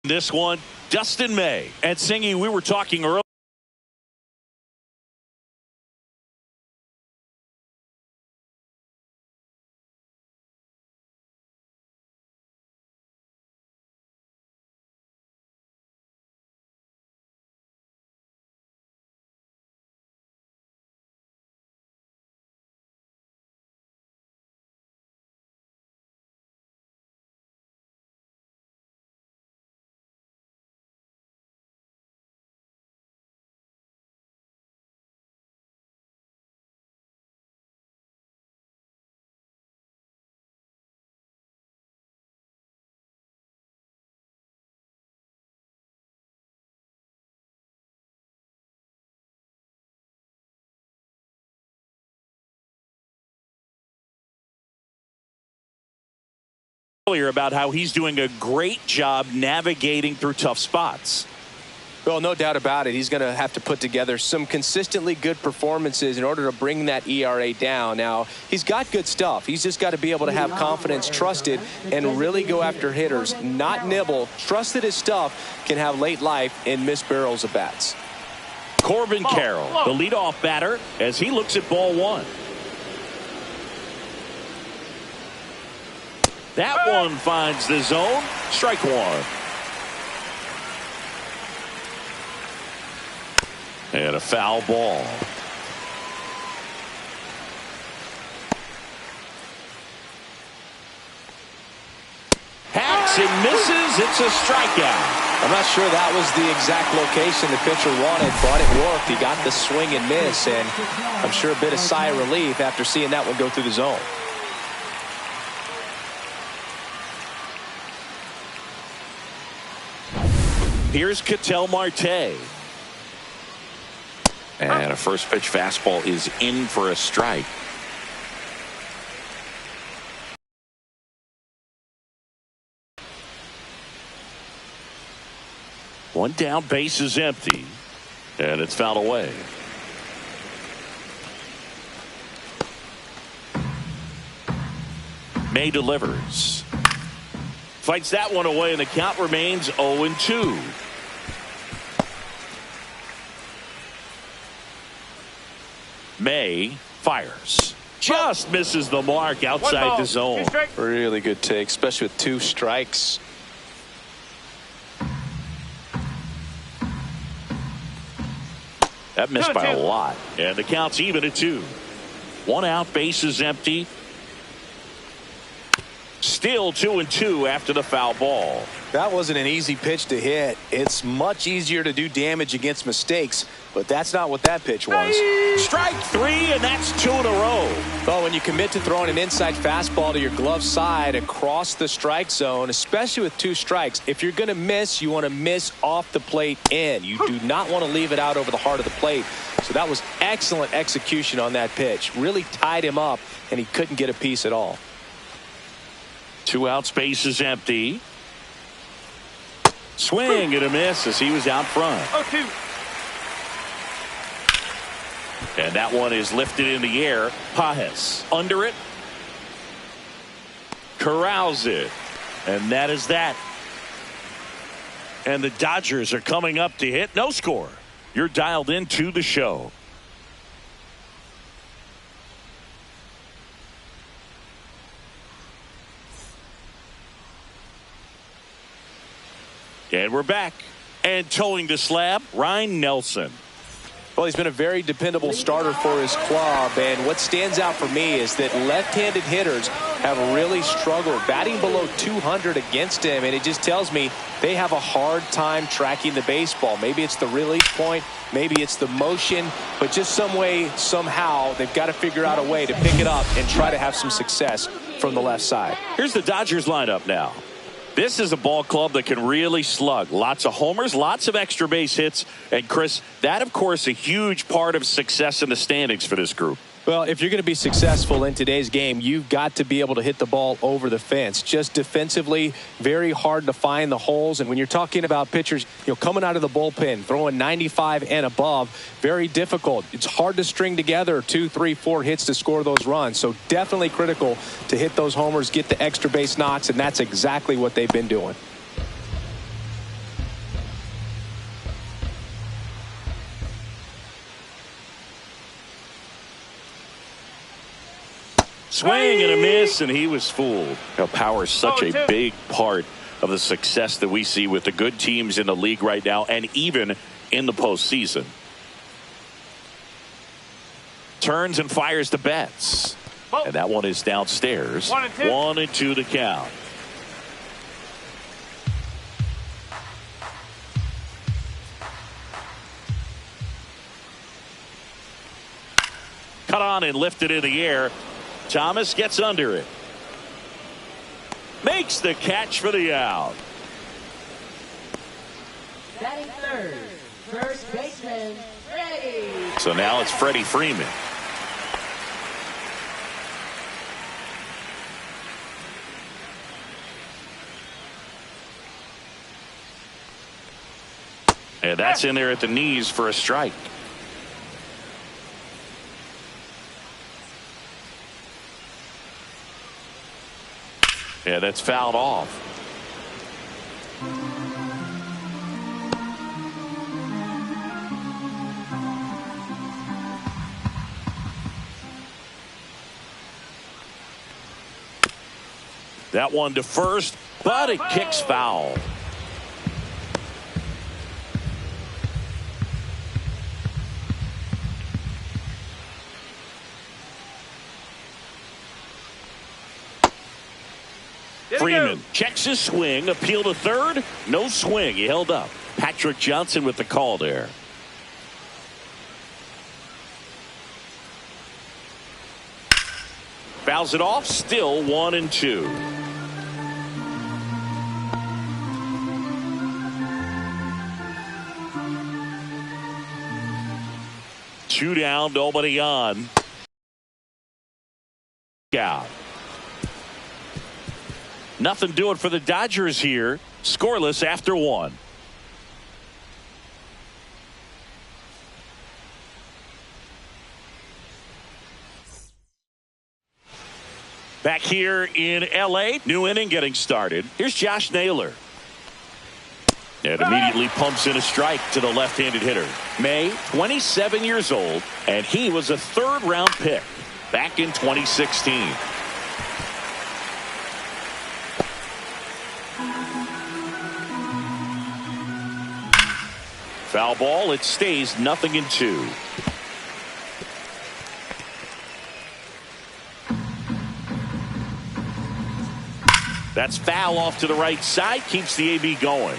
This one, Dustin May. And Singy, we were talking earlier. About how he's doing a great job navigating through tough spots. Well, no doubt about it. He's going to have to put together some consistently good performances in order to bring that ERA down. Now, he's got good stuff. He's just got to be able to have confidence, trust it, and really go after hitters, not nibble. Trust that his stuff can have late life and miss barrels of bats. Corbin Carroll, the leadoff batter, as he looks at ball one. That one finds the zone. Strike one. And a foul ball. Hacks and misses. It's a strikeout. I'm not sure that was the exact location the pitcher wanted, but it worked. He got the swing and miss, and I'm sure a bit of sigh of relief after seeing that one go through the zone. Here's Ketel Marte. And a first pitch fastball is in for a strike. One down, base is empty. And it's fouled away. May delivers. Fights that one away, and the count remains 0-2. May fires. Just misses the mark outside the zone. Really good take, especially with 2 strikes. That missed by a lot. And the count's even at 2. 1 out, base is empty. Still 2-2 after the foul ball. That wasn't an easy pitch to hit. It's much easier to do damage against mistakes, but that's not what that pitch was. Strike 3, and that's 2 in a row. Well, when you commit to throwing an inside fastball to your glove side across the strike zone, especially with 2 strikes, if you're going to miss, you want to miss off the plate in. You do not want to leave it out over the heart of the plate. So that was excellent execution on that pitch. Really tied him up, and he couldn't get a piece at all. 2 outs, base is empty. Swing and a miss as he was out front. And that one is lifted in the air. Pajes under it. Corrals it. And that is that. And the Dodgers are coming up to hit. No score. You're dialed into the show. And we're back. And towing the slab, Ryan Nelson. Well, he's been a very dependable starter for his club, and what stands out for me is that left-handed hitters have really struggled batting below 200 against him, and it just tells me they have a hard time tracking the baseball. Maybe it's the release point, maybe it's the motion, but just some way, somehow, they've got to figure out a way to pick it up and try to have some success from the left side. Here's the Dodgers lineup now. This is a ball club that can really slug. Lots of homers, lots of extra base hits. And, Chris, that, of course, a huge part of success in the standings for this group. Well, if you're going to be successful in today's game, you've got to be able to hit the ball over the fence. Just defensively, very hard to find the holes. And when you're talking about pitchers, coming out of the bullpen, throwing 95 and above, very difficult. It's hard to string together 2, 3, 4 hits to score those runs. So definitely critical to hit those homers, get the extra base knocks, and that's exactly what they've been doing. Swing and a miss, and he was fooled. Now, power is such a big part of the success that we see with the good teams in the league right now, and even in the postseason. Turns and fires to Betts. And that one is downstairs. 1-2 the count. Cut on and lifted in the air. Thomas gets under it. Makes the catch for the out. Batting third, first baseman, Freddie. So now it's Freddie Freeman. And that's in there at the knees for a strike. Yeah, that's fouled off. That one to first, but it kicks foul. Freeman checks his swing. Appeal to third. No swing. He held up. Patrick Johnson with the call there. Fouls it off. Still 1-2. Two down. Nobody on. Out. Nothing doing for the Dodgers here. Scoreless after one. Back here in L.A., new inning getting started. Here's Josh Naylor. And immediately pumps in a strike to the left-handed hitter. May, 27 years old, and he was a third-round pick back in 2016. Foul ball. It stays 0-2. That's foul off to the right side. Keeps the AB going.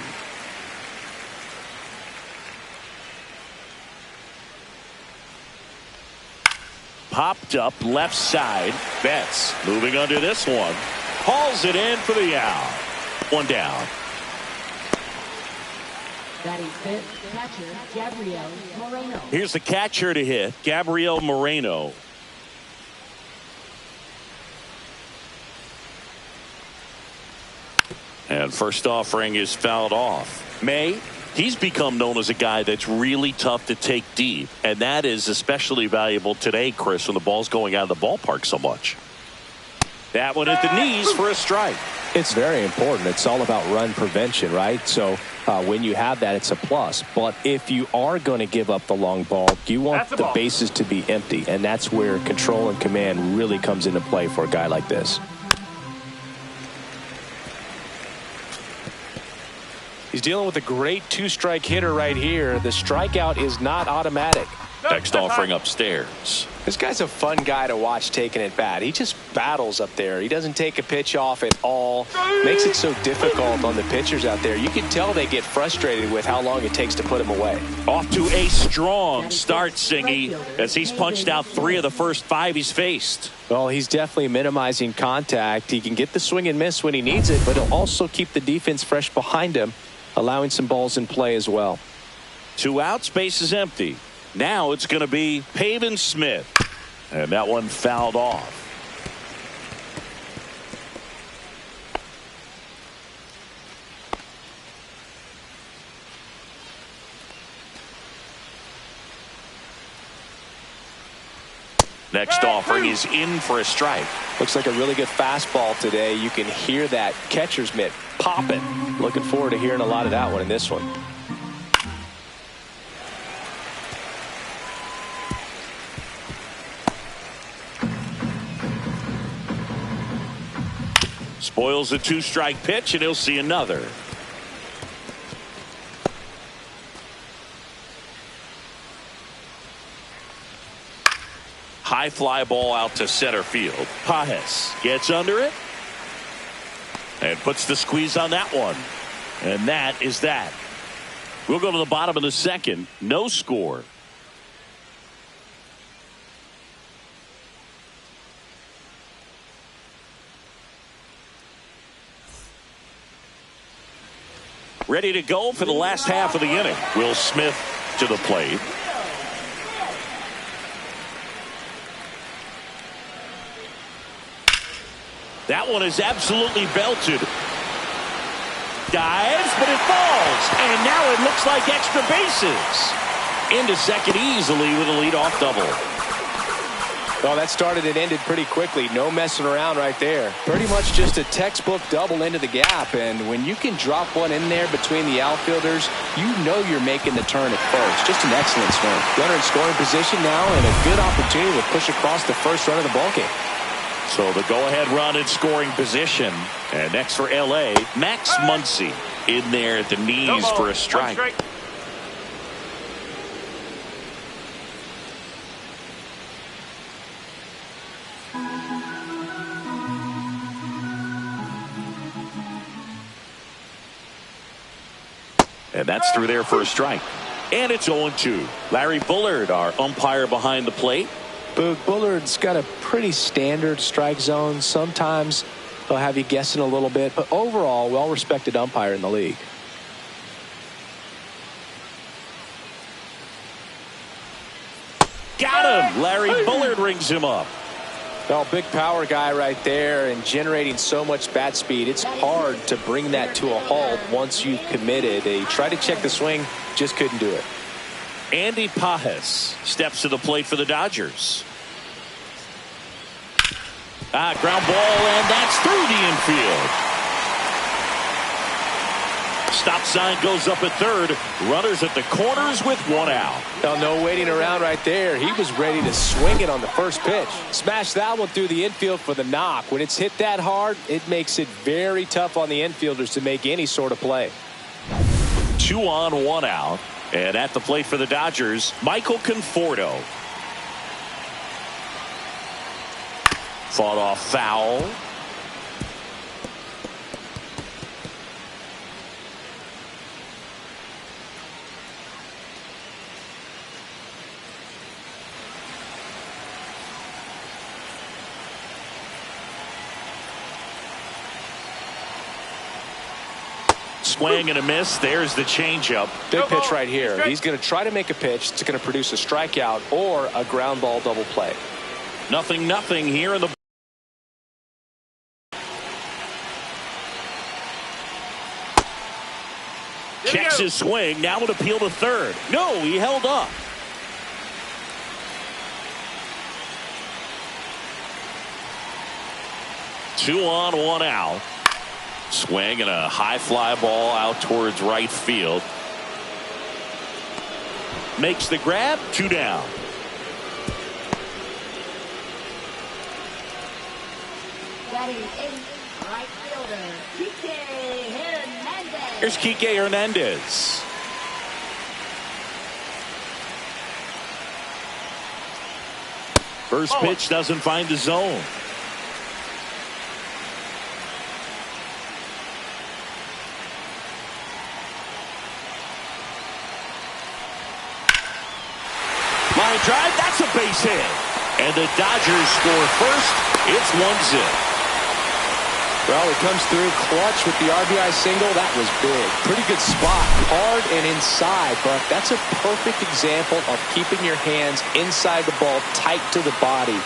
Popped up left side. Betts moving under this one. Hauls it in for the out. One down. Batting fifth, catcher, Gabriel Moreno. Here's the catcher to hit, Gabriel Moreno. And first offering is fouled off. May, he's become known as a guy that's really tough to take deep. And that is especially valuable today, Chris, when the ball's going out of the ballpark so much. That one at the knees for a strike. It's very important. It's all about run prevention, right? So when you have that, it's a plus. But if you are going to give up the long ball, you want the bases to be empty. And that's where control and command really comes into play for a guy like this. He's dealing with a great two-strike hitter right here. The strikeout is not automatic. Next offering upstairs. This guy's a fun guy to watch taking at bat. He just battles up there. He doesn't take a pitch off at all. Makes it so difficult on the pitchers out there. You can tell they get frustrated with how long it takes to put him away. Off to a strong start, Singy, as he's punched out 3 of the first 5 he's faced. Well, he's definitely minimizing contact. He can get the swing and miss when he needs it, but he'll also keep the defense fresh behind him, allowing some balls in play as well. 2 outs, base is empty. Now it's going to be Pavin Smith. And that one fouled off. Next offering is in for a strike. Looks like a really good fastball today. You can hear that catcher's mitt popping. Looking forward to hearing a lot of that one in this one. Spoils a 2-strike pitch, and he'll see another. High fly ball out to center field. Pages gets under it and puts the squeeze on that one. And that is that. We'll go to the bottom of the second. No score. Ready to go for the last half of the inning. Will Smith to the plate. That one is absolutely belted. Dives, but it falls. And now it looks like extra bases. Into second easily with a leadoff double. Well, that started and ended pretty quickly. No messing around right there. Pretty much just a textbook double into the gap. And when you can drop one in there between the outfielders, you know you're making the turn at first. Just an excellent swing. Runner in scoring position now and a good opportunity to push across the first run of the ballgame. So the go-ahead run in scoring position. And next for L.A., Max Muncy in there at the knees for a strike. And that's through there for a strike. And it's 0-2. Larry Bullard, our umpire behind the plate. Bullard's got a pretty standard strike zone. Sometimes he'll have you guessing a little bit, but overall, well-respected umpire in the league. Got him! Larry Bullard rings him up. Well, big power guy right there and generating so much bat speed. It's hard to bring that to a halt once you've committed. He tried to check the swing, just couldn't do it. Andy Pages steps to the plate for the Dodgers. Ground ball, and that's through the infield. Stop sign goes up at third. Runners at the corners with one out. Well, no waiting around right there. He was ready to swing it on the first pitch. Smash that one through the infield for the knock. When it's hit that hard, it makes it very tough on the infielders to make any sort of play. 2 on, 1 out. And at the plate for the Dodgers, Michael Conforto. Fought off foul. Swing and a miss. There's the changeup. Big pitch right here. He's going to try to make a pitch that's going to produce a strikeout or a ground ball double play. 0-0 here in the. Checks his swing. Now would appeal to third. No, he held up. Two on, 1 out. Swing and a high fly ball out towards right field. Makes the grab. 2 down. Batting in right fielder, Kike Hernandez. Here's Kike Hernandez. First pitch doesn't find the zone. Line drive, that's a base hit. And the Dodgers score first. It's 1-0. Well, it comes through clutch with the RBI single. That was big. Pretty good spot. Hard and inside, but that's a perfect example of keeping your hands inside the ball, tight to the body.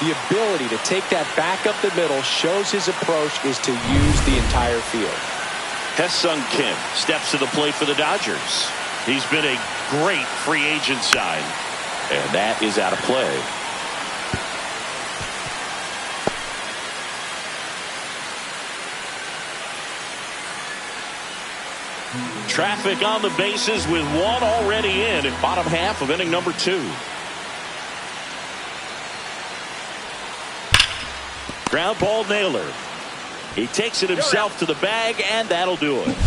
The ability to take that back up the middle shows his approach is to use the entire field. Ha-Seong Kim steps to the plate for the Dodgers. He's been a great free agent sign. And that is out of play. Traffic on the bases with one already in bottom half of inning number 2. Ground ball Naylor. He takes it himself to the bag, and that'll do it.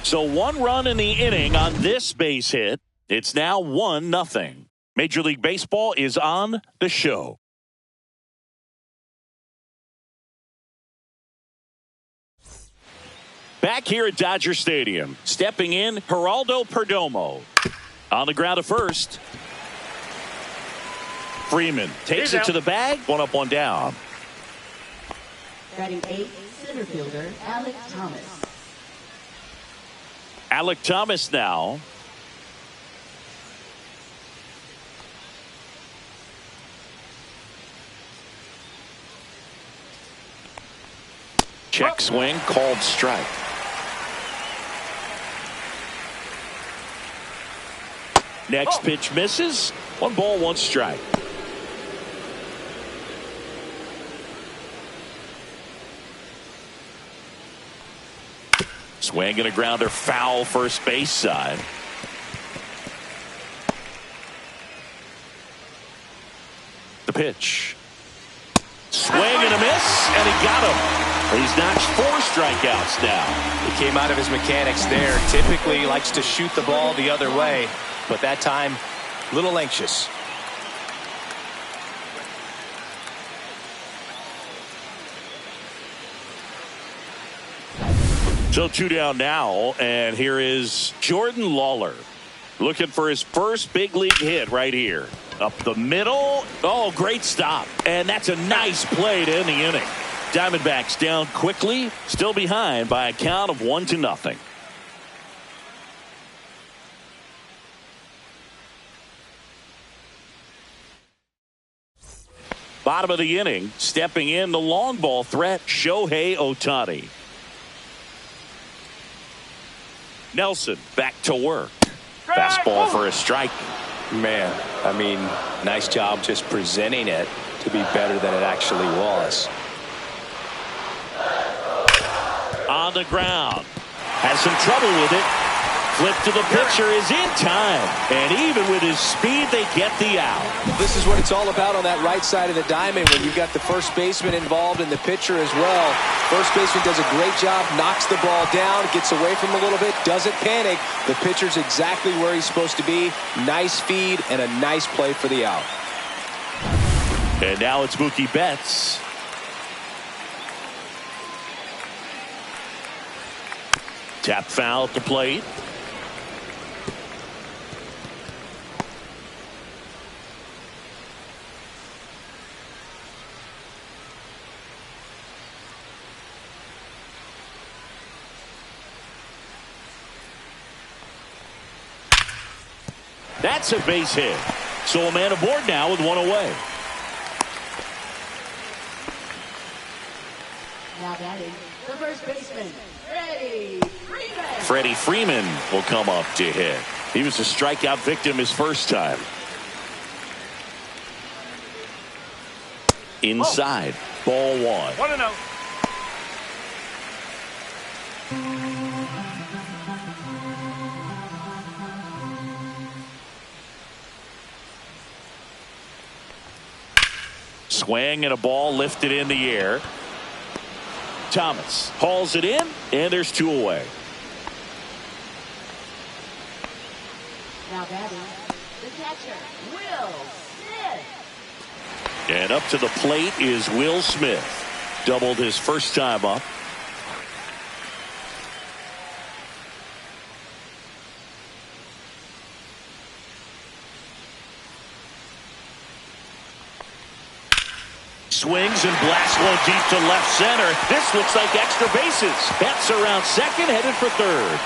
So 1 run in the inning on this base hit. It's now 1-0. Major League Baseball is on the show. Back here at Dodger Stadium, stepping in, Geraldo Perdomo. On the ground at first. Freeman takes it to the bag. 1 up, 1 down. Batting 8th, center fielder Alec Thomas. Alec Thomas now. Check swing, called strike. Next pitch misses. 1 ball, 1 strike. Swing and a grounder foul first base side. The pitch. Swing and a miss, and he got him. He's notched 4 strikeouts now. He came out of his mechanics there. Typically he likes to shoot the ball the other way, but that time a little anxious. So 2 down now, and here is Jordan Lawler looking for his first big league hit right here. Up the middle. Oh, great stop. And that's a nice play to end the inning. Diamondbacks down quickly, still behind by a count of 1-0. Bottom of the inning, stepping in the long ball threat, Shohei Ohtani. Nelson back to work. Fastball for a strike. Man, I mean, nice job just presenting it to be better than it actually was. On the ground. Has some trouble with it. Flip to the pitcher is in time. And even with his speed, they get the out. This is what it's all about on that right side of the diamond when you've got the first baseman involved and the pitcher as well. First baseman does a great job, knocks the ball down, gets away from him a little bit, doesn't panic. The pitcher's exactly where he's supposed to be. Nice feed and a nice play for the out. And now it's Mookie Betts. Tap foul at the plate. That's a base hit. So a man aboard now with 1 away. Now batting, the first baseman, Freddie Freeman will come up to hit. He was a strikeout victim his first time. Inside. Ball 1. 1-0. Swing and a ball lifted in the air. Thomas hauls it in, and there's 2 away. Now batting, the catcher, Will Smith. And up to the plate is Will Smith. Doubled his first time up. Swings and blasts one deep to left center. This looks like extra bases. Betts around second, headed for third.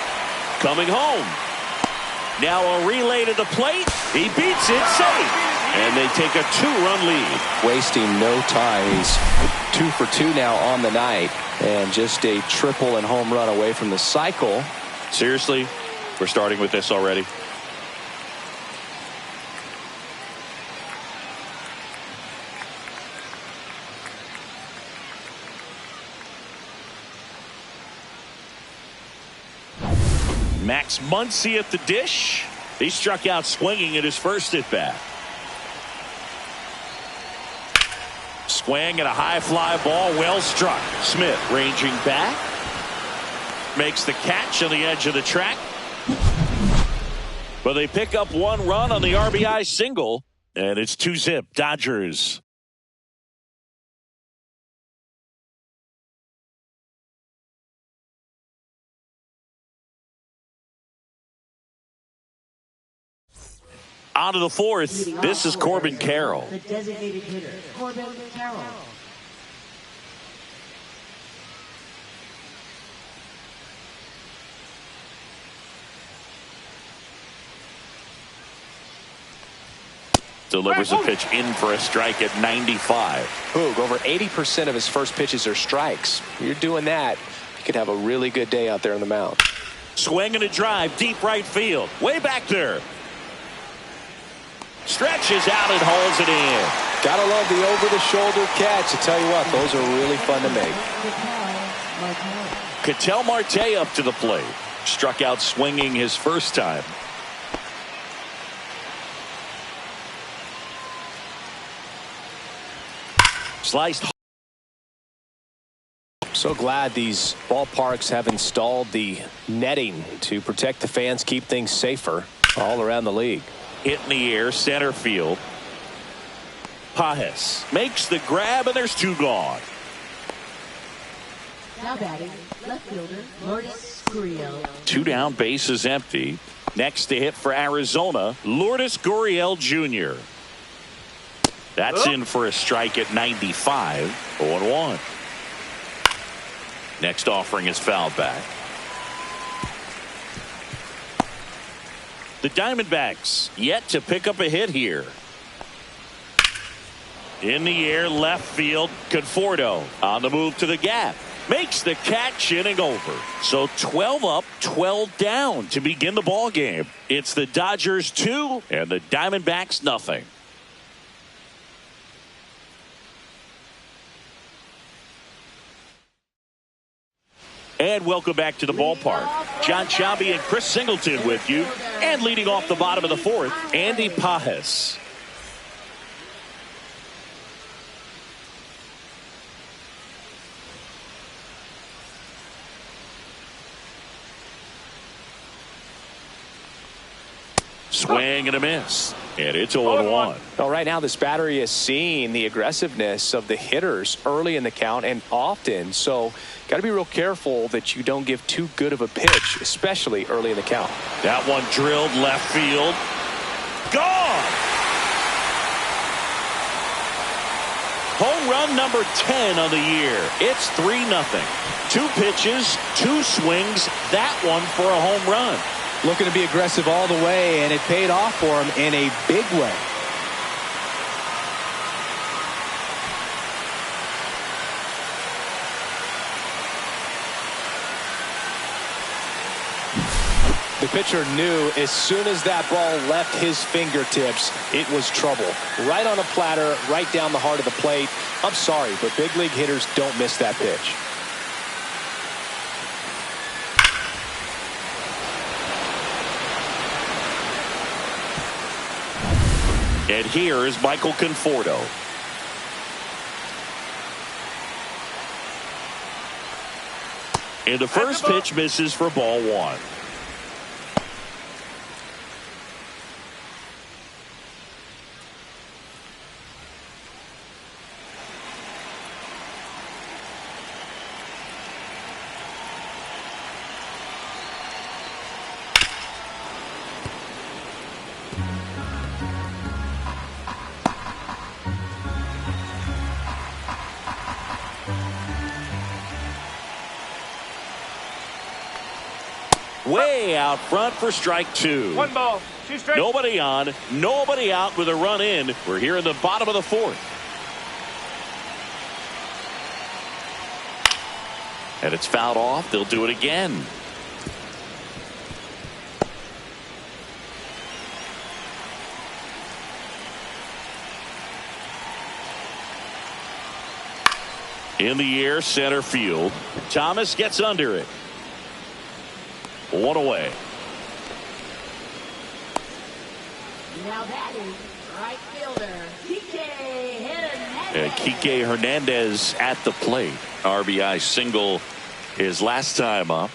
Coming home. Now a relay to the plate. He beats it, safe. And they take a 2-run lead. Wasting no time. He's 2 for 2 now on the night. And just a triple and home run away from the cycle. Seriously, we're starting with this already. Max Muncy at the dish. He struck out swinging at his first at bat. Swing and a high fly ball, well struck. Smith ranging back. Makes the catch on the edge of the track. But they pick up one run on the RBI single. And it's 2-zip Dodgers. On to the fourth. This is Corbin Carroll. The designated hitter, Corbin Carroll. Delivers a pitch in for a strike at 95. Boog, over 80% of his first pitches are strikes. You're doing that, you could have a really good day out there on the mound. Swing and a drive, deep right field. Way back there. Stretches out and hauls it in. Gotta love the over-the-shoulder catch. I tell you what, those are really fun to make. Ketel Marte up to the plate. Struck out swinging his first time. Sliced. So glad these ballparks have installed the netting to protect the fans, keep things safer all around the league. Hit in the air, center field. Pajes makes the grab, and there's two gone. Now batting, left fielder, Lourdes Gurriel. Two down, bases empty. Next to hit for Arizona, Lourdes Gurriel Jr. That's in for a strike at 95. 0-1. Next offering is fouled back. The Diamondbacks yet to pick up a hit here. In the air, left field, Conforto on the move to the gap. Makes the catch, inning over. So 12 up, 12 down to begin the ball game. It's the Dodgers 2 and the Diamondbacks nothing. And welcome back to the ballpark. John Sciambi and Chris Singleton with you. And leading off the bottom of the fourth, Andy Pajes. Swing and a miss. And it's 0-1. Well, right now this battery is seeing the aggressiveness of the hitters early in the count and often. So got to be real careful that you don't give too good of a pitch, especially early in the count. That one drilled left field. Gone! Home run number 10 on the year. It's 3-0. Two pitches, two swings. That one for a home run. Looking to be aggressive all the way, and it paid off for him in a big way. The pitcher knew as soon as that ball left his fingertips, it was trouble. Right on a platter, right down the heart of the plate. I'm sorry, but big league hitters don't miss that pitch. And here is Michael Conforto. And the first pitch misses for ball one. Way out front for strike two. 1 ball, 2 strikes. Nobody on, nobody out with a run in. We're here in the bottom of the fourth. And it's fouled off. They'll do it again. In the air, center field. Thomas gets under it. One away. Now batting, Right fielder, Kike Hernandez at the plate. RBI single his last time up.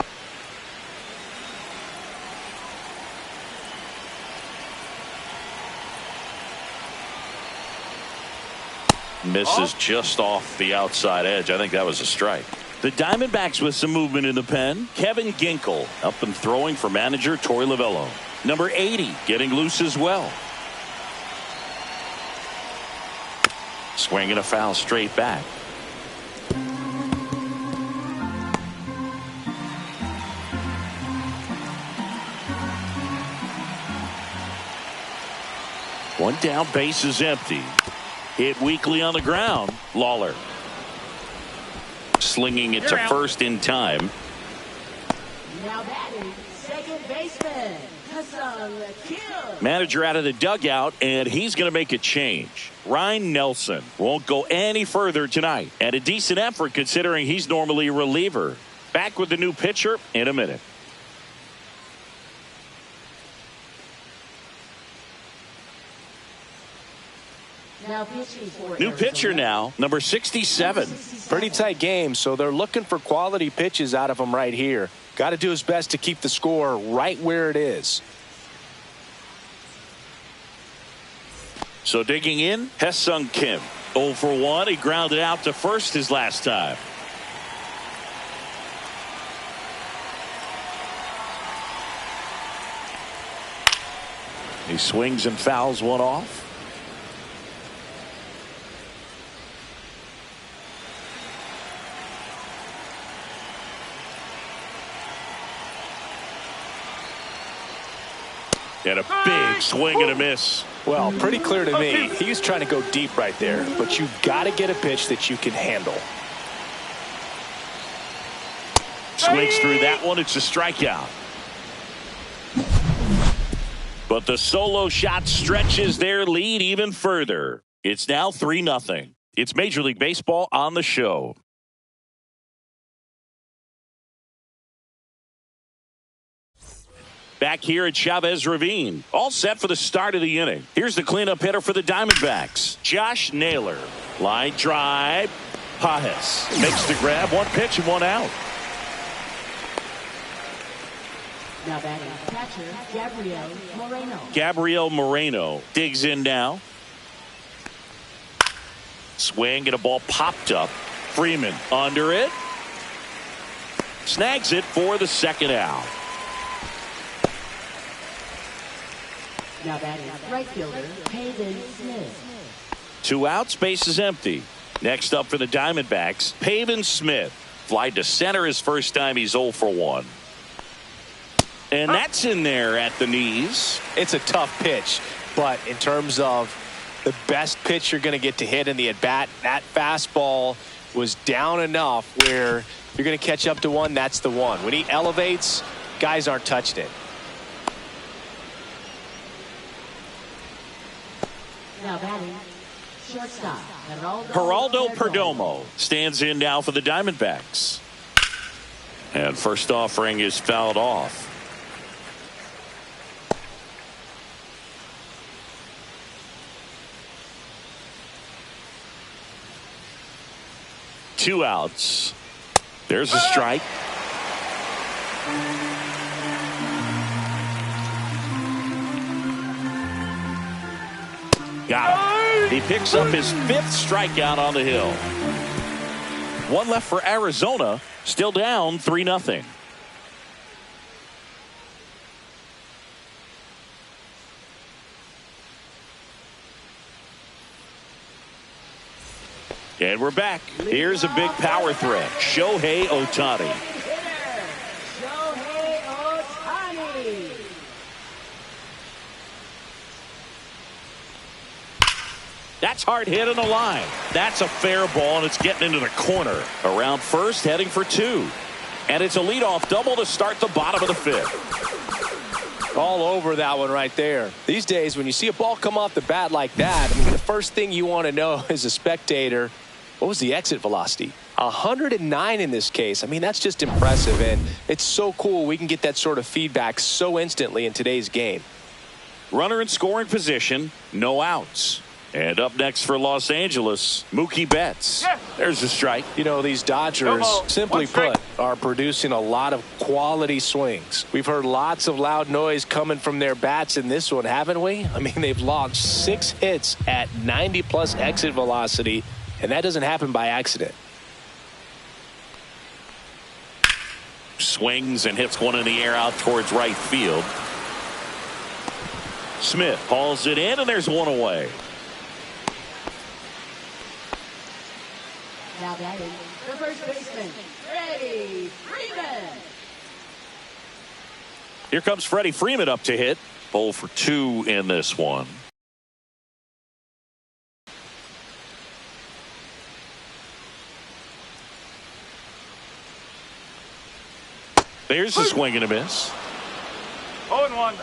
Misses just off the outside edge. I think that was a strike. The Diamondbacks with some movement in the pen. Kevin Ginkel up and throwing for manager Torey Lovullo. Number 80 getting loose as well. Swinging a foul straight back. One down, base is empty. Hit weakly on the ground. Lawler slinging it to first in time. Now batting, second baseman, Kim. Manager out of the dugout, and he's going to make a change. Ryan Nelson won't go any further tonight, and a decent effort considering he's normally a reliever. Back with the new pitcher in a minute. New pitcher now, number 67. Pretty tight game, so they're looking for quality pitches out of him right here. Got to do his best to keep the score right where it is. So digging in, Hesung Kim. 0 for 1. He grounded out to first his last time. He swings and fouls one off. And a big swing and a miss. Well, pretty clear to me. He was trying to go deep right there, but you've got to get a pitch that you can handle. Swings through that one. It's a strikeout. But the solo shot stretches their lead even further. It's now 3-0. It's Major League Baseball on the show. Back here at Chavez Ravine. All set for the start of the inning. Here's the cleanup hitter for the Diamondbacks. Josh Naylor. Line drive. Pajes makes the grab. One pitch and one out. Now batting, catcher, Gabriel Moreno. Gabriel Moreno digs in now. Swing and a ball popped up. Freeman under it. Snags it for the second out. Now batting, right fielder, Pavin Smith. 2 outs, base is empty. Next up for the Diamondbacks, Pavin Smith. Fly to center his first time. He's 0 for 1. And that's in there at the knees. It's a tough pitch, but in terms of the best pitch you're going to get to hit in the at-bat, that fastball was down enough where you're going to catch up to one. That's the one. When he elevates, guys aren't touching it. Now batting, shortstop, Geraldo Perdomo stands in now for the Diamondbacks. And first offering is fouled off. Two outs. There's a strike. Got him. He picks up his 5th strikeout on the hill. One left for Arizona. Still down 3-0. And we're back. Here's a big power threat. Shohei Ohtani. Shohei Ohtani. That's hard hit on the line. That's a fair ball, and it's getting into the corner. Around first, heading for 2. And it's a leadoff double to start the bottom of the 5th. All over that one right there. These days, when you see a ball come off the bat like that, I mean, the first thing you want to know as a spectator, what was the exit velocity? 109 in this case. I mean, that's just impressive, and it's so cool we can get that sort of feedback so instantly in today's game. Runner in scoring position, no outs. And up next for Los Angeles, Mookie Betts. There's a strike. You know, these Dodgers, simply put, are producing a lot of quality swings. We've heard lots of loud noise coming from their bats in this one, haven't we? I mean, they've launched 6 hits at 90-plus exit velocity, and that doesn't happen by accident. Swings and hits one in the air out towards right field. Smith hauls it in, and there's one away. Now batting, the first baseman, Freddie Freeman. Here comes Freddie Freeman up to hit. 0 for 2 in this one. There's a swing and a miss. 0-1.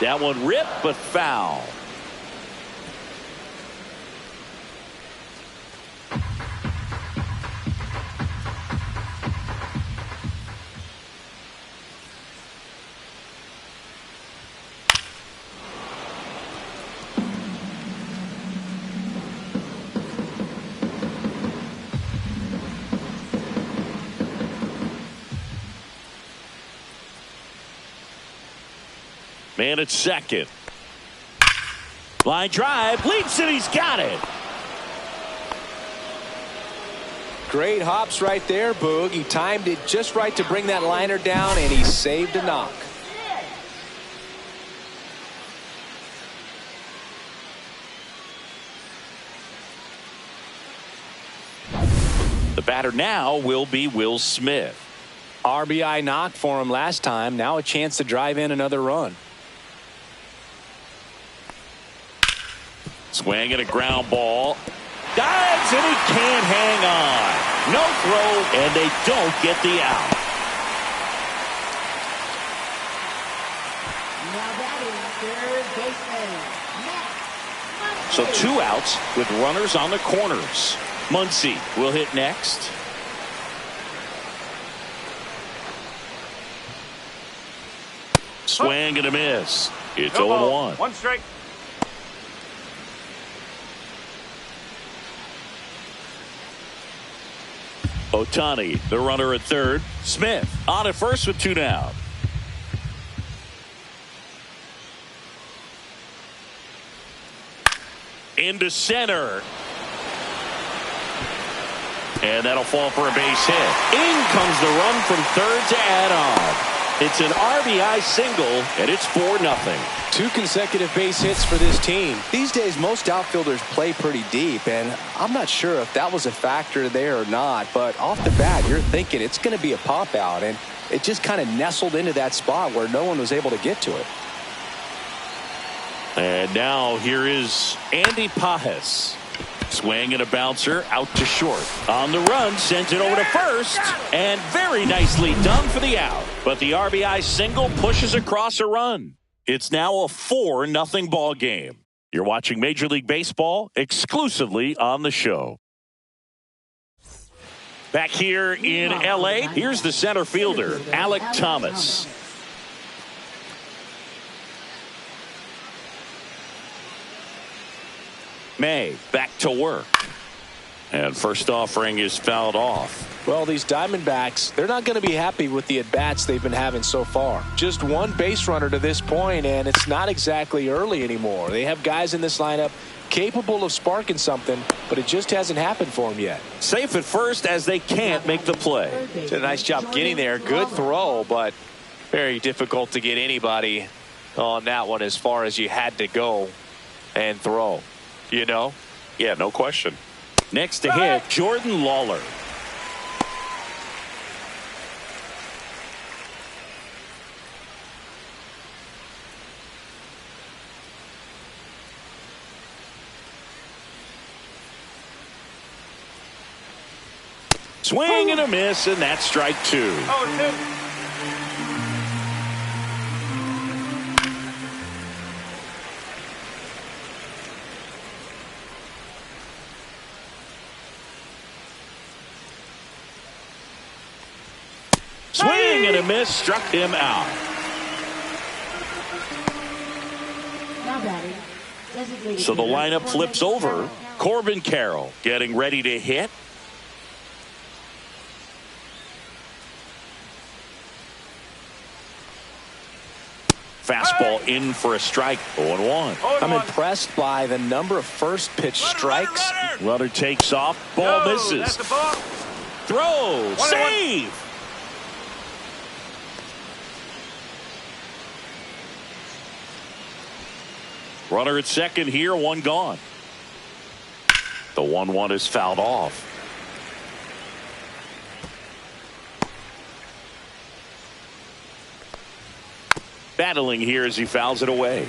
That one ripped but foul. Man at second. Line drive, leaps it, he's got it. Great hops right there, Boog. He timed it just right to bring that liner down, and he saved a knock. The batter now will be Will Smith. RBI knock for him last time. Now a chance to drive in another run. Swing and a ground ball. Dives and he can't hang on. No throw, and they don't get the out. Now batting, third baseman, Matt So Muncy. 2 outs with runners on the corners. Muncy will hit next. Swing and a miss. It's 0-1. 1 strike. Ohtani, the runner at third. Smith on at first with 2 down. Into center. And that'll fall for a base hit. In comes the run from third to add on. It's an RBI single, and it's 4-0. 2 consecutive base hits for this team. These days, most outfielders play pretty deep, and I'm not sure if that was a factor there or not, but off the bat, you're thinking it's going to be a pop out, and it just kind of nestled into that spot where no one was able to get to it. And now here is Andy Pajes. Swing and a bouncer out to short. On the run, sends it over to first, and very nicely done for the out. But the RBI single pushes across a run. It's now a 4-0 ball game. You're watching Major League Baseball exclusively on the show. Back here in L.A., here's the center fielder, Alec Thomas. May back to work. And first offering is fouled off. Well, these Diamondbacks, they're not going to be happy with the at-bats they've been having so far. Just 1 base runner to this point, and it's not exactly early anymore. They have guys in this lineup capable of sparking something, but it just hasn't happened for them yet. Safe at first as they can't make the play. Did a nice job getting there. Good throw, but very difficult to get anybody on that one as far as you had to go and throw. You know? Yeah, no question. Next to hit, Jordan Lawler. Swing and a miss, and that's strike 2. 0-2. Swing and a miss, struck him out. Now batting. Designated So the hitter, lineup flips over. Corbin Carroll getting ready to hit. Fastball in for a strike. 0-1. I'm impressed by the number of first pitch strikes. Runner takes off. Ball misses. That's the ball. Throw. Save. Runner at second here. One gone. The 1-1 is fouled off. Battling here as he fouls it away.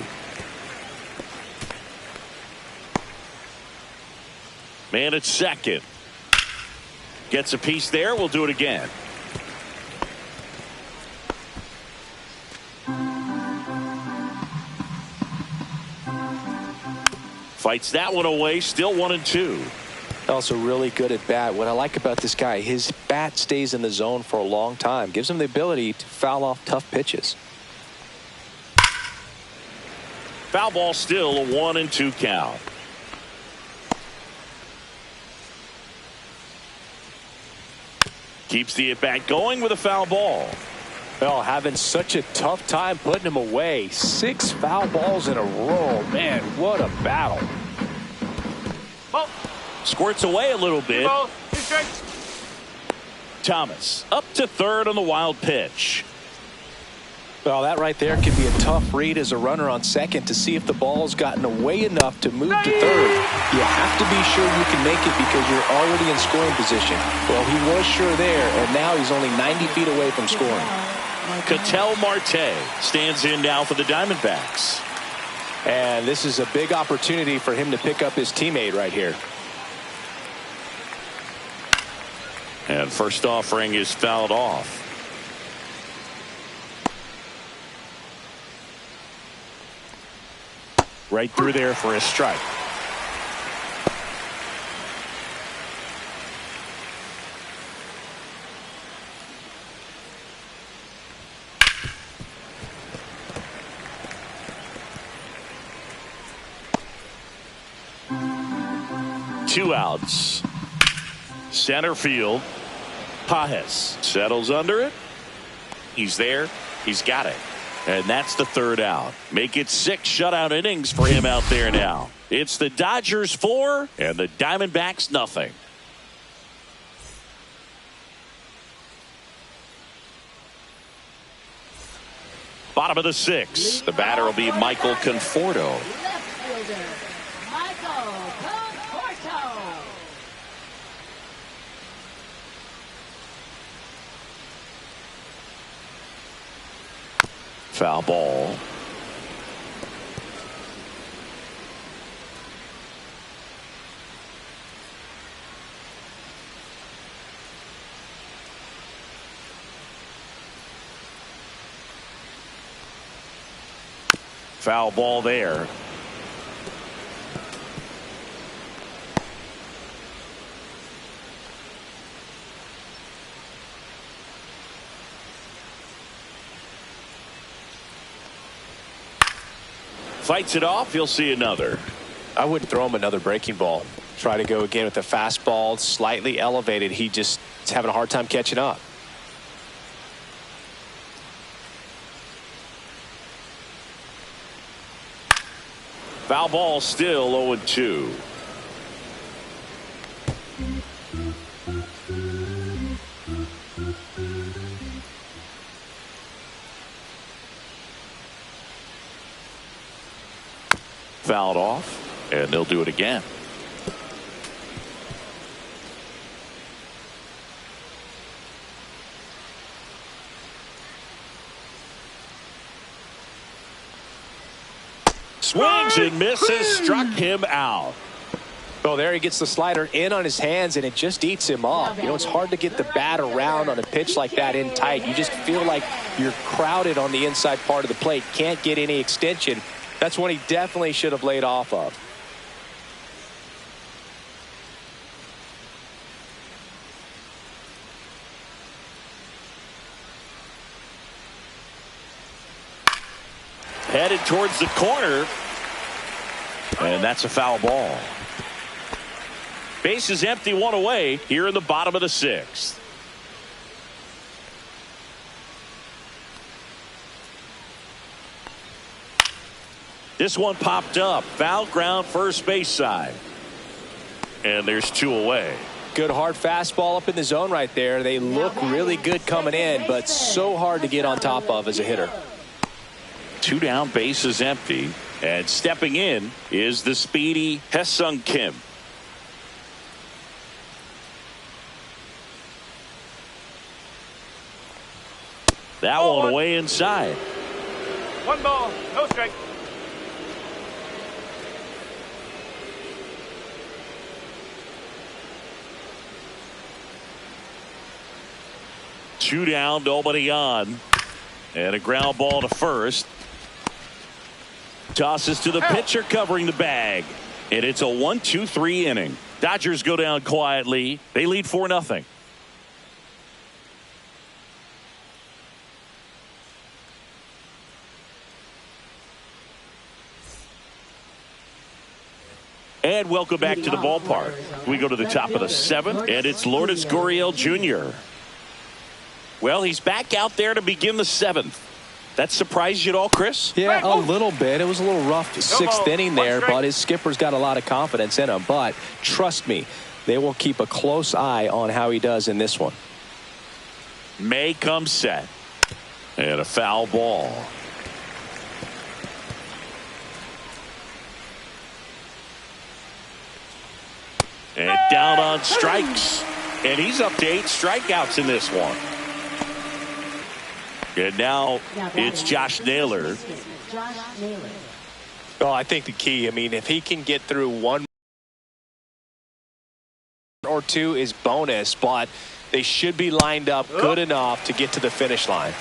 Man at second. Gets a piece there. We'll do it again. Fights that one away. Still 1-2. Also really good at bat. What I like about this guy, his bat stays in the zone for a long time. Gives him the ability to foul off tough pitches. Foul ball, still a 1-2 count. Keeps the at-bat going with a foul ball. Well, having such a tough time putting him away. 6 foul balls in a row. Man, what a battle. Ball. Squirts away a little bit. Ball. 2 strikes. Thomas up to third on the wild pitch. Well, that right there could be a tough read as a runner on second to see if the ball's gotten away enough to move to third. You have to be sure you can make it because you're already in scoring position. Well, he was sure there, and now he's only 90 feet away from scoring. Ketel Marte stands in now for the Diamondbacks. And this is a big opportunity for him to pick up his teammate right here. And first offering is fouled off. Right through there for a strike. Two outs. Center field. Pajes settles under it. He's there. He's got it. And that's the third out. Make it 6 shutout innings for him out there now. It's the Dodgers 4 and the Diamondbacks nothing. Bottom of the 6th. The batter will be Michael Conforto. Left fielder, Michael Conforto. Foul ball. Foul ball there. Fights it off. You'll see another. I wouldn't throw him another breaking ball. Try to go again with the fastball, slightly elevated. He just is having a hard time catching up. Foul ball, still 0-2. Fouled off, and they'll do it again. Swings and misses, struck him out. Oh, there he gets the slider in on his hands, and it just eats him up. You know, it's hard to get the bat around on a pitch like that in tight. You just feel like you're crowded on the inside part of the plate. Can't get any extension. That's one he definitely should have laid off of. Headed towards the corner. And that's a foul ball. Base is empty, one away here in the bottom of the sixth. This one popped up. Foul ground, first base side. And there's two away. Good hard fastball up in the zone right there. They look really good coming in, but so hard to get on top of as a hitter. Two down, base is empty. And stepping in is the speedy Hae-Sung Kim. That one way inside. 1 ball, no strike. Two down, nobody on. And a ground ball to first. Tosses to the pitcher covering the bag. And it's a 1-2-3 inning. Dodgers go down quietly. They lead 4-0. And welcome back to the ballpark. We go to the top of the seventh, and it's Lourdes Gurriel Jr. Well, he's back out there to begin the seventh. That surprised you at all, Chris? Yeah, a little bit. It was a little rough sixth inning there, but his skipper's got a lot of confidence in him. But trust me, they will keep a close eye on how he does in this one. May comes set. And a foul ball. And down on strikes. And he's up to 8 strikeouts in this one. And now it's Josh Naylor. Oh, I think the key, I mean, if he can get through one or two is bonus, but they should be lined up good enough to get to the finish line.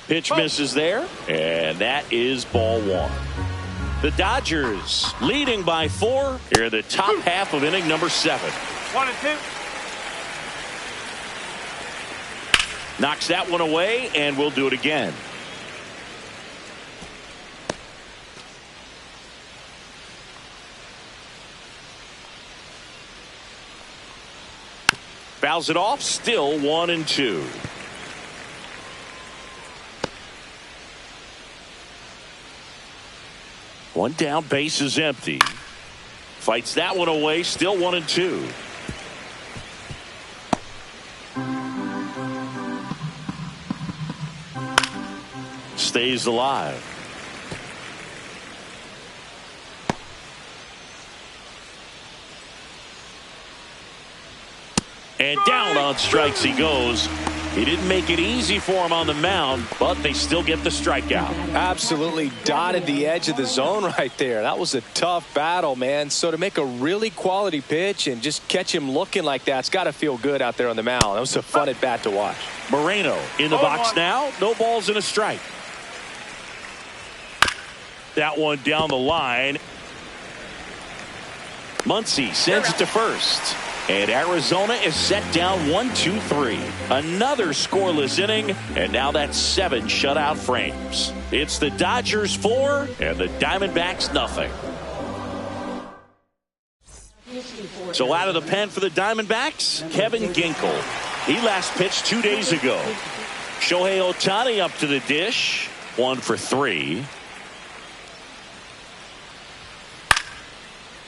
Pitch misses there, and that is ball one. The Dodgers leading by 4 here in the top half of inning number 7. 1 and 2. Knocks that one away, and we'll do it again. Fouls it off, still 1 and 2. One down, base is empty. Fights that one away, still 1 and 2. Stays alive. And down on strikes he goes. He didn't make it easy for him on the mound, but they still get the strikeout. Absolutely dotted the edge of the zone right there. That was a tough battle, man. So to make a really quality pitch and just catch him looking like that, it's got to feel good out there on the mound. That was a fun at bat to watch. Moreno in the box now. No balls and a strike. That one down the line. Muncy sends it to first. And Arizona is set down 1-2-3. Another scoreless inning, and now that's 7 shutout frames. It's the Dodgers 4 and the Diamondbacks nothing. So out of the pen for the Diamondbacks, Kevin Ginkel. He last pitched 2 days ago. Shohei Ohtani up to the dish, 1 for 3.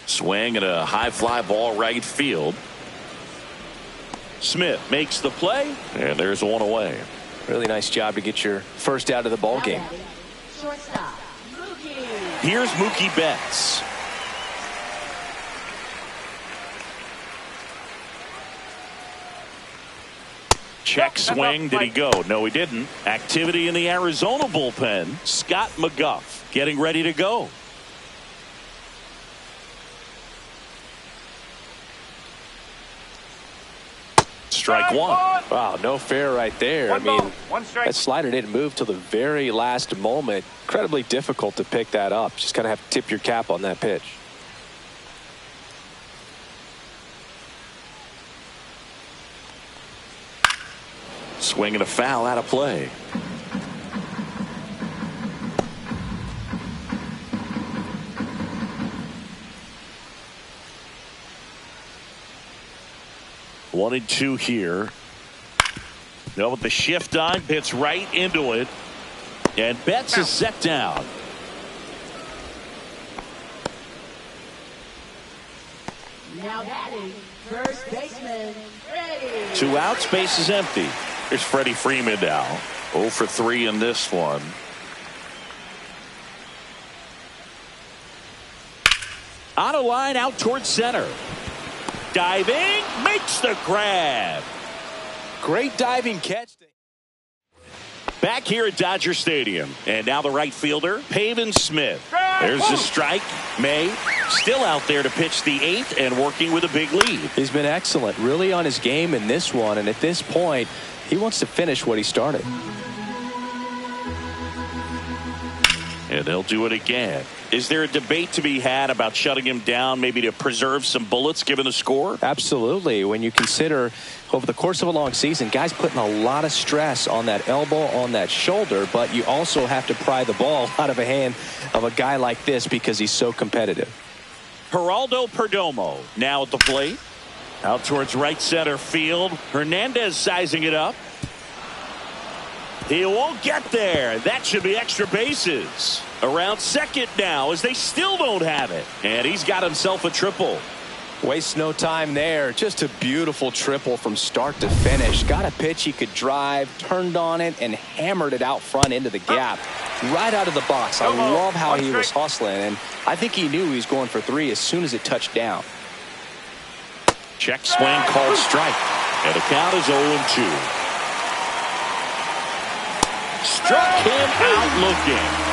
Swing and a high fly ball right field. Smith makes the play, and there's one away. Really nice job to get your first out of the ball game. Here's Mookie Betts. Check swing. Did he go? No, he didn't. Activity in the Arizona bullpen. Scott McGuff getting ready to go. Strike one. Wow, no fair right there. I mean, that slider didn't move till the very last moment. Incredibly difficult to pick that up. Just kind of have to tip your cap on that pitch. Swing and a foul out of play. One and two here. Now with the shift on, hits right into it. And Betts is set down. Now batting, first baseman, Freddie. 2 outs, base is empty. Here's Freddie Freeman now. 0 for 3 in this one. On a line out towards center. Diving, makes the grab. Great diving catch. Back here at Dodger Stadium. And now the right fielder, Pavin Smith. There's the strike. May still out there to pitch the 8th and working with a big lead. He's been excellent, really on his game in this one. And at this point, he wants to finish what he started. And they'll do it again. Is there a debate to be had about shutting him down, maybe to preserve some bullets given the score? Absolutely. When you consider over the course of a long season, guys putting a lot of stress on that elbow, on that shoulder, but you also have to pry the ball out of a hand of a guy like this because he's so competitive. Geraldo Perdomo now at the plate. Out towards right center field. Hernandez sizing it up. He won't get there. That should be extra bases. Around second now as they still don't have it. And he's got himself a triple. Wastes no time there. Just a beautiful triple from start to finish. Got a pitch he could drive, turned on it, and hammered it out front into the gap. Right out of the box. I love how he was hustling, and I think he knew he was going for 3 as soon as it touched down. Check swing called strike. And the count is 0-2. Struck him out looking.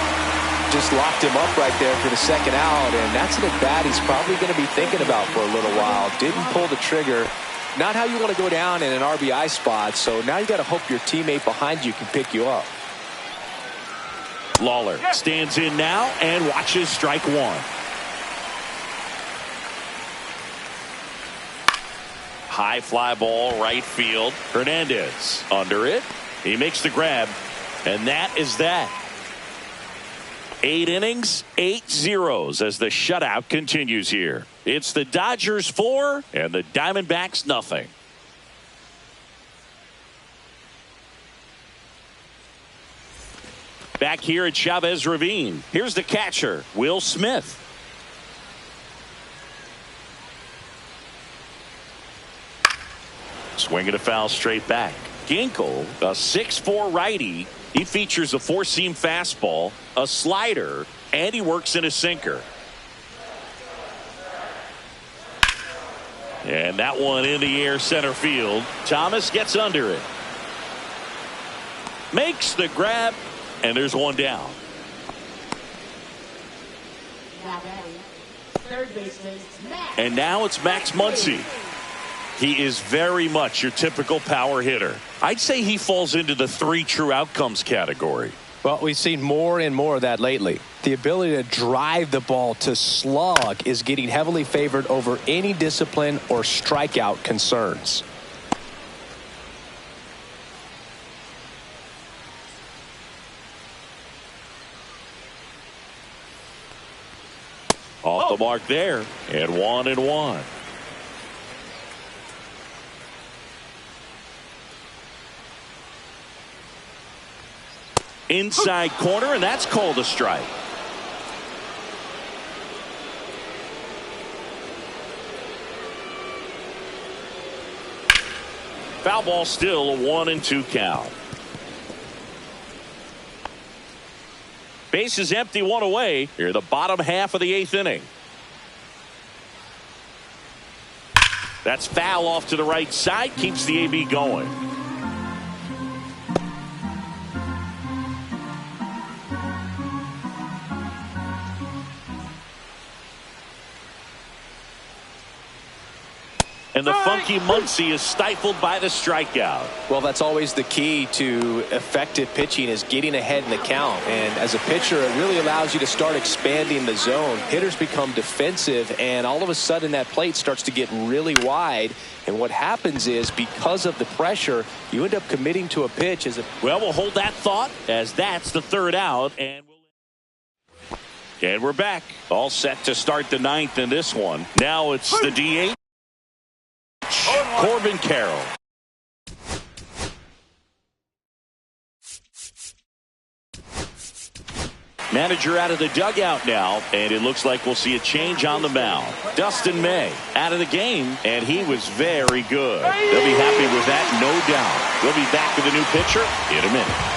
Just locked him up right there for the second out, and that's an at-bat he's probably going to be thinking about for a little while. Didn't pull the trigger. Not how you want to go down in an RBI spot, so now you got to hope your teammate behind you can pick you up. Lawler stands in now and watches strike 1. High fly ball right field. Hernandez under it. He makes the grab, and that is that. 8 innings, 8 zeros as the shutout continues here. It's the Dodgers 4 and the Diamondbacks nothing. Back here at Chavez Ravine. Here's the catcher, Will Smith. Swing and a foul straight back. Ginkel, a 6'4" righty. He features a 4-seam fastball, a slider, and he works in a sinker. And that one in the air center field. Thomas gets under it. Makes the grab, and there's one down. Third baseman, Max. And now it's Max Muncy. He is very much your typical power hitter. I'd say he falls into the 3 true outcomes category. Well, we've seen more and more of that lately. The ability to drive the ball to slug is getting heavily favored over any discipline or strikeout concerns. Off the mark there, and 1-1. Inside corner, and that's called a strike. Foul ball, still a 1-2 count. Base is empty, 1 away. Here, the bottom half of the 8th inning. That's foul off to the right side, keeps the AB going. And the funky Muncy is stifled by the strikeout. Well, that's always the key to effective pitching, is getting ahead in the count. And as a pitcher, it really allows you to start expanding the zone. Hitters become defensive, and all of a sudden that plate starts to get really wide. And what happens is, because of the pressure, you end up committing to a pitch. Well, we'll hold that thought, as that's the third out. And we're back. All set to start the ninth in this one. Now it's the DH. Corbin Carroll. Manager out of the dugout now, and it looks like we'll see a change on the mound. Dustin May out of the game, and he was very good. They'll be happy with that, no doubt. We'll be back with a new pitcher in a minute.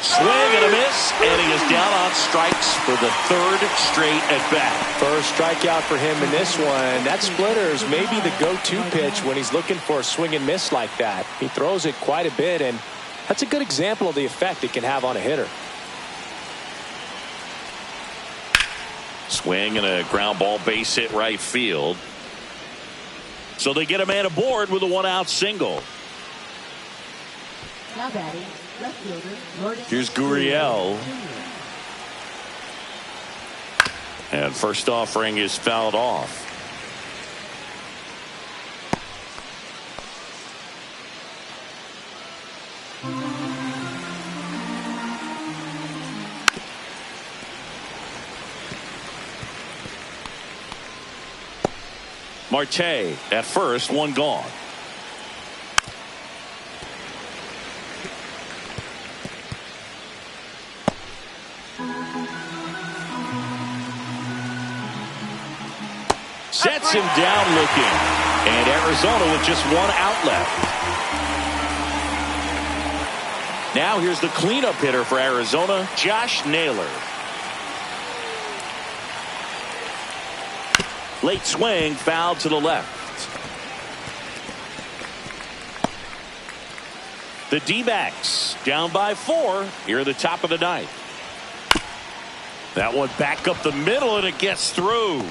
Swing and a miss, and he is down on strikes for the third straight at bat. First strikeout for him in this one. That splitter is maybe the go-to pitch when he's looking for a swing and miss like that. He throws it quite a bit, and that's a good example of the effect it can have on a hitter. Swing and a ground ball, base hit right field. So they get a man aboard with a one-out single. Now batting, left fielder. Here's Gurriel. And first offering is fouled off. Marte at first, one gone. Sets him down looking. And Arizona with just one out left. Now here's the cleanup hitter for Arizona, Josh Naylor. Late swing, foul to the left. The D-backs down by 4 here at the top of the ninth. That one back up the middle, and it gets through.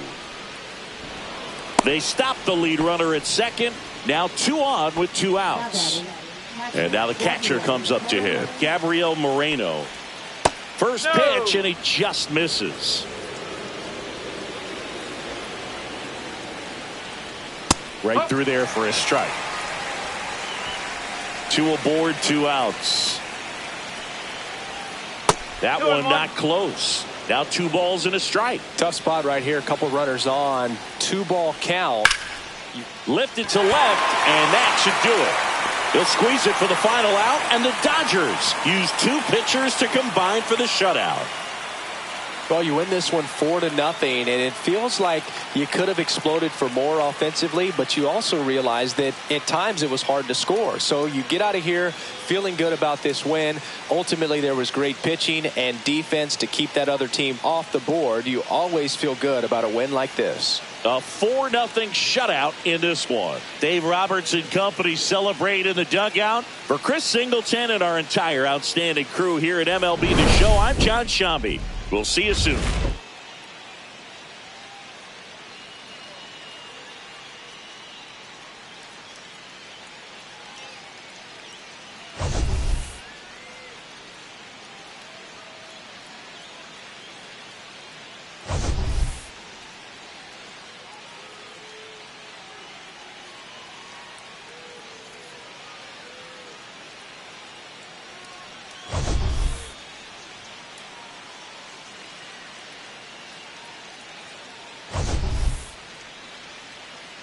They stop the lead runner at second. Now 2 on with 2 outs. And now the catcher comes up to hit. Gabriel Moreno. First pitch, and he just misses. Right through there for a strike. 2 aboard, 2 outs. That one not close. Now 2 balls and a strike. Tough spot right here. A couple runners on. 2-ball count. Lift it to left, and that should do it. He'll squeeze it for the final out, and the Dodgers use 2 pitchers to combine for the shutout. Well, you win this one 4-0, and it feels like you could have exploded for more offensively, but you also realize that at times it was hard to score. So you get out of here feeling good about this win. Ultimately, there was great pitching and defense to keep that other team off the board. You always feel good about a win like this. A 4-0 shutout in this one. Dave Roberts and company celebrate in the dugout. For Chris Singleton and our entire outstanding crew here at MLB The Show, I'm John Shambi. We'll see you soon.